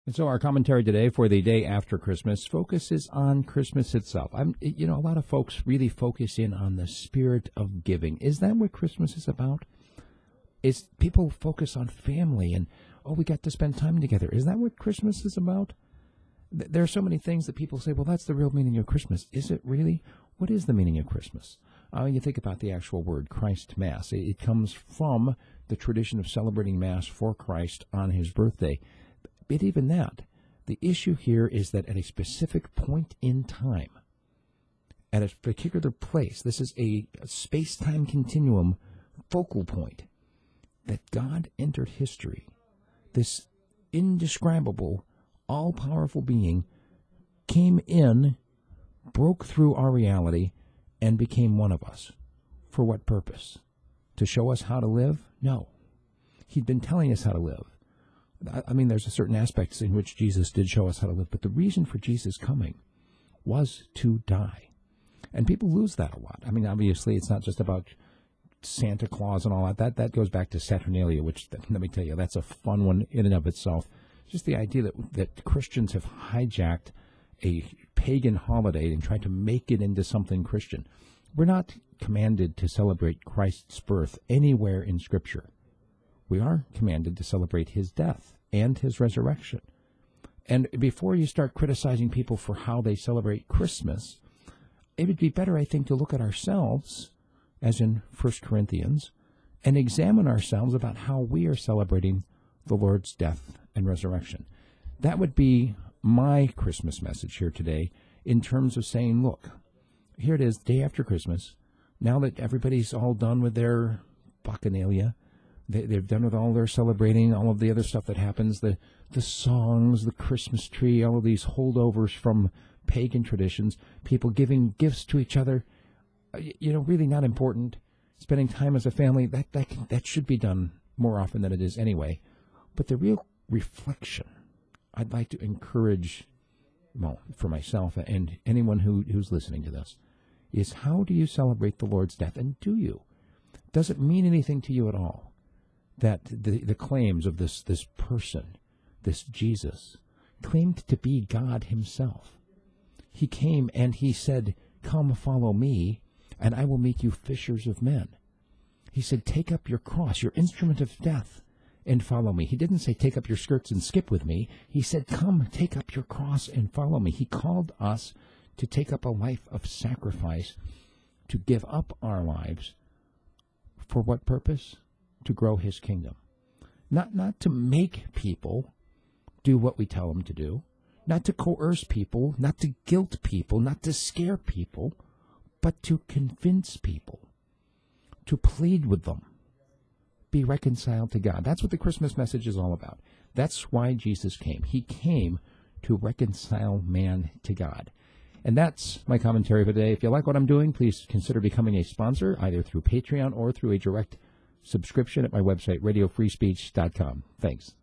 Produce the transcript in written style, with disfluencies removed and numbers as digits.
And so our commentary today for the day after Christmas focuses on Christmas itself. A lot of folks really focus in on the spirit of giving. Is that what Christmas is about? Is people focus on family and, we got to spend time together. Is that what Christmas is about? There are so many things that people say, well, that's the real meaning of Christmas. Is it really? What is the meaning of Christmas? You think about the actual word, Christ Mass. It comes from the tradition of celebrating Mass for Christ on his birthday. But even that, the issue here is that at a specific point in time, at a particular place, this is a space-time continuum focal point, that God entered history. This indescribable, all-powerful being came in, broke through our reality, and became one of us. For what purpose? To show us how to live? No. He'd been telling us how to live. There's a certain aspects in which Jesus did show us how to live, but the reason for Jesus coming was to die. And people lose that a lot. Obviously, it's not just about Santa Claus and all that. That goes back to Saturnalia, which, let me tell you, that's a fun one in and of itself. Just the idea that Christians have hijacked a pagan holiday and tried to make it into something Christian. We're not commanded to celebrate Christ's birth anywhere in Scripture. We are commanded to celebrate his death and his resurrection. And before you start criticizing people for how they celebrate Christmas, it would be better, I think, to look at ourselves, as in 1 Corinthians, and examine ourselves about how we are celebrating the Lord's death and resurrection. That would be my Christmas message here today, in terms of saying, look, here it is, day after Christmas. Now that everybody's all done with their bacchanalia, they've done with all their celebrating, all of the other stuff that happens, the songs, the Christmas tree, all of these holdovers from pagan traditions, people giving gifts to each other, really not important. Spending time as a family, that should be done more often than it is anyway. But the real reflection I'd like to encourage, for myself and anyone who's listening to this, is how do you celebrate the Lord's death? And do you? Does it mean anything to you at all that the claims of this person, this Jesus, claimed to be God himself? He came and he said, come follow me, and I will make you fishers of men. He said, take up your cross, your instrument of death, and follow me. He didn't say, take up your skirts and skip with me. He said, come, take up your cross and follow me. He called us to take up a life of sacrifice, to give up our lives. For what purpose? To grow his kingdom. Not to make people do what we tell them to do, not to coerce people, not to guilt people, not to scare people, but to convince people, to plead with them, be reconciled to God. That's what the Christmas message is all about. That's why Jesus came. He came to reconcile man to God. And that's my commentary for today. If you like what I'm doing, please consider becoming a sponsor, either through Patreon or through a direct subscription at my website, radiofreespeech.com. Thanks.